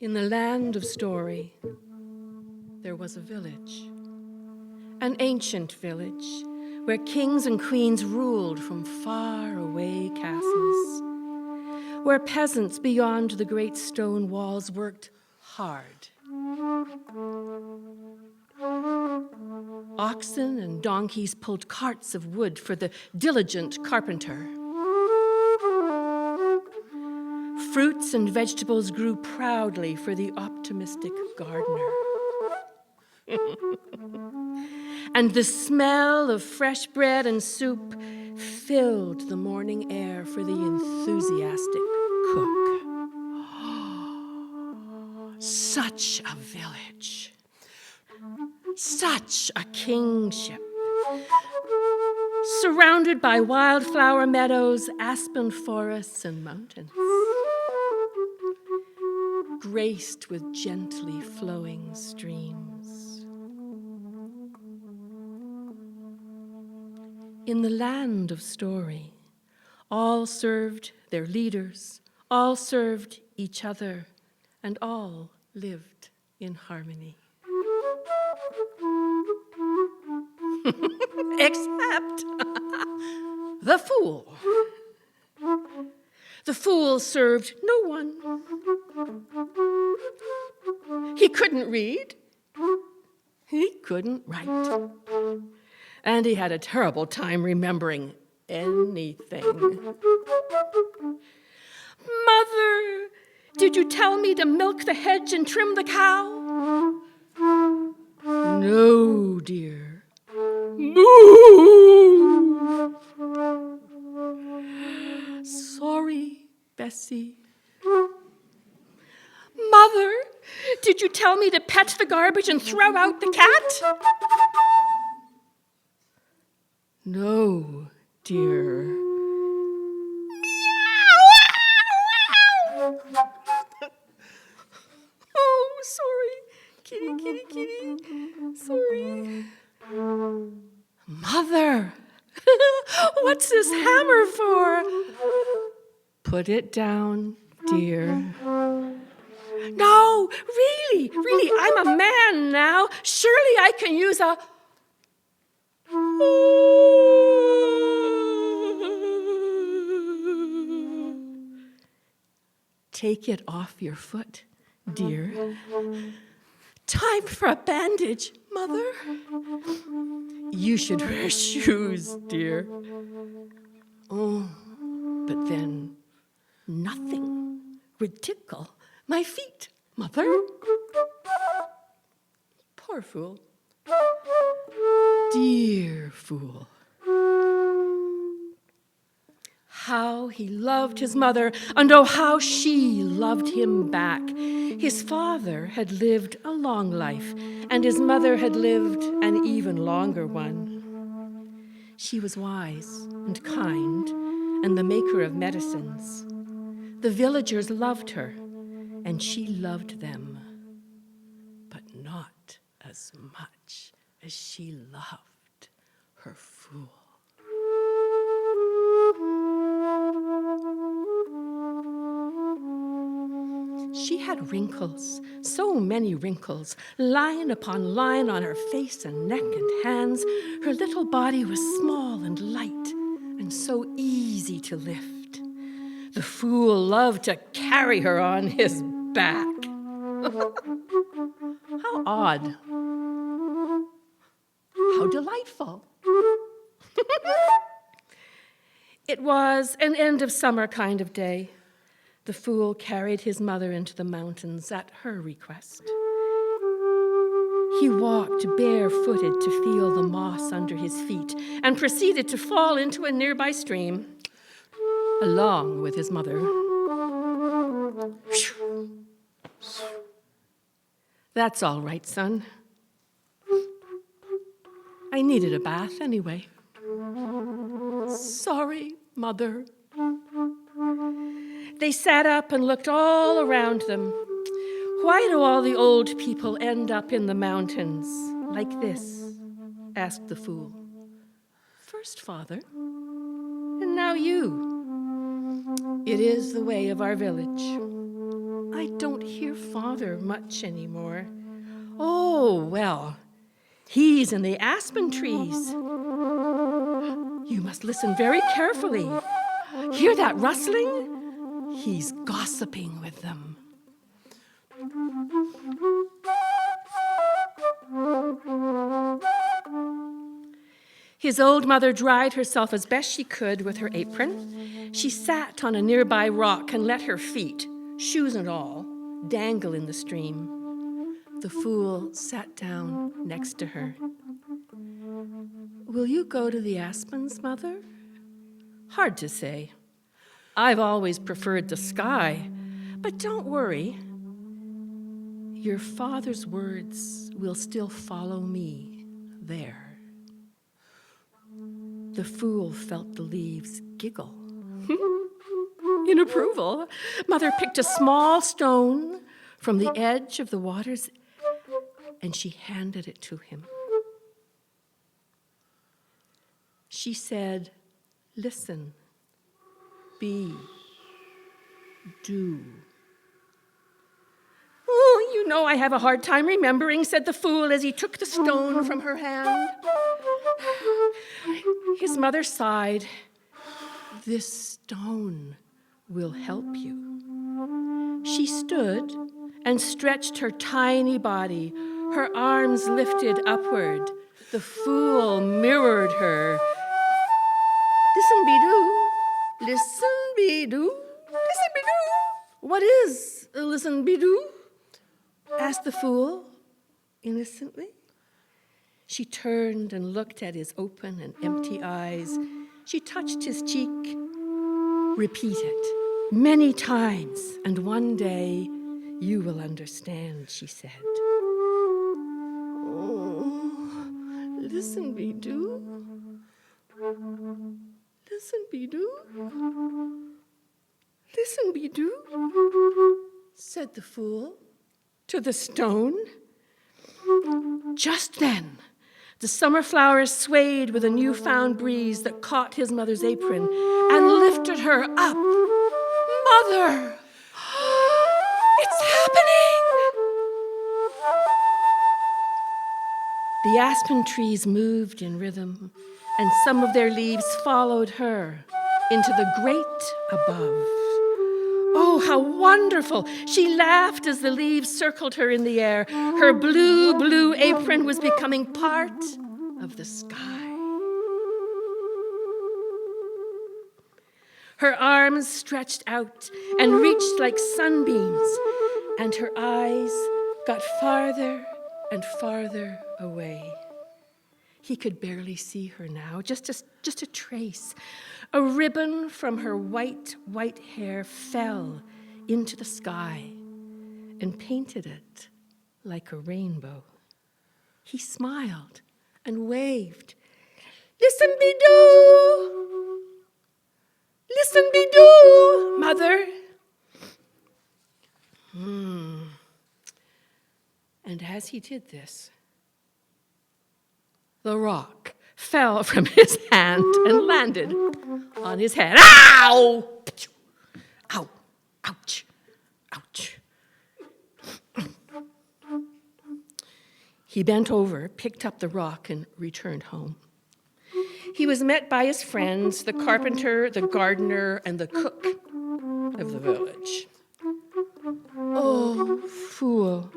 In the land of story, there was a village, an ancient village where kings and queens ruled from far-away castles, where peasants beyond the great stone walls worked hard. Oxen and donkeys pulled carts of wood for the diligent carpenter. Fruits and vegetables grew proudly for the optimistic gardener. And the smell of fresh bread and soup filled the morning air for the enthusiastic cook. Such a village. Such a kingship. Surrounded by wildflower meadows, aspen forests, and mountains. Graced with gently flowing streams. In the land of story, all served their leaders, all served each other, and all lived in harmony. Except the fool. The fool served no one. He couldn't read. He couldn't write. And he had a terrible time remembering anything. Mother, did you tell me to milk the hedge and trim the cow? No, dear. Moo! Sorry, Bessie. Mother, did you tell me to pet the garbage and throw out the cat? No, dear. Meow! Oh, sorry. Kitty, kitty, kitty. Sorry. Mother, what's this hammer for? Put it down, dear. No, really, I'm a man now. Surely I can use a... Take it off your foot, dear. Time for a bandage, Mother. You should wear shoes, dear. Oh, but then nothing would tickle my feet, Mother. Poor fool. Dear fool. How he loved his mother, and oh, how she loved him back. His father had lived a long life, and his mother had lived an even longer one. She was wise and kind, and the maker of medicines. The villagers loved her, and she loved them, but not as much as she loved her fool. She had wrinkles, so many wrinkles, line upon line on her face and neck and hands. Her little body was small and light, and so easy to lift. The fool loved to carry her on his back. How odd. How delightful. It was an end of summer kind of day. The fool carried his mother into the mountains at her request. He walked barefooted to feel the moss under his feet and proceeded to fall into a nearby stream, along with his mother. That's all right, son. I needed a bath anyway. Sorry, Mother. They sat up and looked all around them. Why do all the old people end up in the mountains like this? Asked the fool. First, Father, and now you. It is the way of our village. I don't hear Father much anymore. Oh, well, he's in the aspen trees. You must listen very carefully. Hear that rustling? He's gossiping with them. His old mother dried herself as best she could with her apron. She sat on a nearby rock and let her feet, shoes and all, dangle in the stream. The fool sat down next to her. Will you go to the aspens, Mother? Hard to say. I've always preferred the sky, but don't worry. Your father's words will still follow me there. The fool felt the leaves giggle. In approval, Mother picked a small stone from the edge of the waters and she handed it to him. She said, listen, be, do. Oh, you know I have a hard time remembering, said the fool as he took the stone from her hand. His mother sighed. This stone will help you. She stood and stretched her tiny body, her arms lifted upward. The fool mirrored her. Listen, be-do. Listen, be-do. Listen, be-do. What is listen, be-do? Asked the fool innocently. She turned and looked at his open and empty eyes. She touched his cheek. Repeat it many times, and one day you will understand, she said. Oh, listen, be-do. Listen, be-do. Listen, be-do, said the fool to the stone. Just then, the summer flowers swayed with a newfound breeze that caught his mother's apron and lifted her up. Mother! It's happening! The aspen trees moved in rhythm, and some of their leaves followed her into the great above. Oh, how wonderful! She laughed as the leaves circled her in the air. Her blue, blue apron was becoming part of the sky. Her arms stretched out and reached like sunbeams, and her eyes got farther and farther away. He could barely see her now, just a trace. A ribbon from her white, white hair fell into the sky and painted it like a rainbow. He smiled and waved. Listen, be-do! Listen, be-do, Mother! And as he did this, the rock fell from his hand and landed on his head. Ow! Ow! Ouch! Ouch! He bent over, picked up the rock, and returned home. He was met by his friends, the carpenter, the gardener, and the cook of the village. Oh, fool!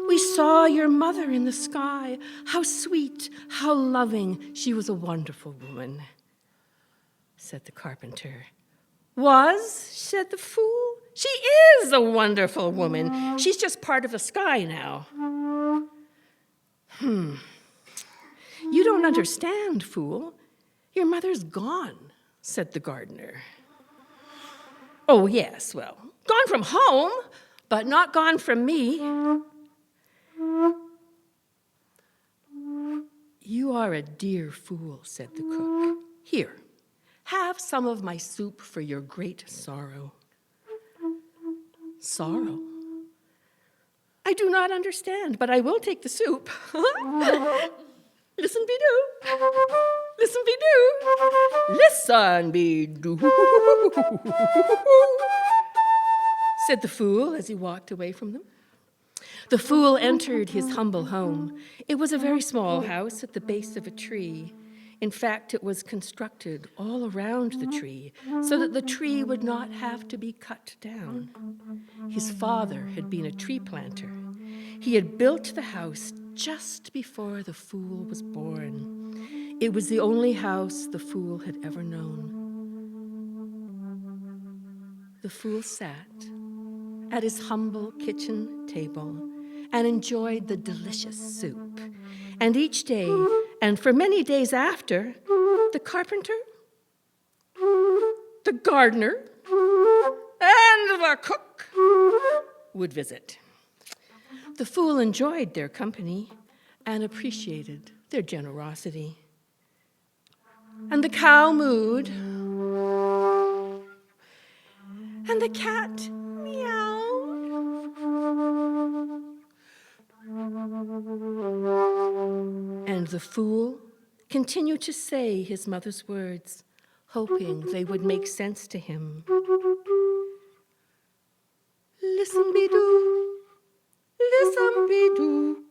We saw your mother in the sky. How sweet, how loving. She was a wonderful woman, said the carpenter. Was, said the fool. She is a wonderful woman. She's just part of the sky now. You don't understand, fool. Your mother's gone, said the gardener. Oh, yes, well, gone from home, but not gone from me. You are a dear fool, said the cook. Here, have some of my soup for your great sorrow. Sorrow? I do not understand, but I will take the soup. Listen, be-do. Listen, be-do. Listen, be-do. said the fool as he walked away from them. The fool entered his humble home. It was a very small house at the base of a tree. In fact, it was constructed all around the tree so that the tree would not have to be cut down. His father had been a tree planter. He had built the house just before the fool was born. It was the only house the fool had ever known. The fool sat at his humble kitchen table and enjoyed the delicious soup. And each day, and for many days after, the carpenter, the gardener, and the cook would visit. The fool enjoyed their company and appreciated their generosity. And the cow mooed, and the cat meowed. And the fool continued to say his mother's words, hoping they would make sense to him. Listen, be-doo, listen, be-doo.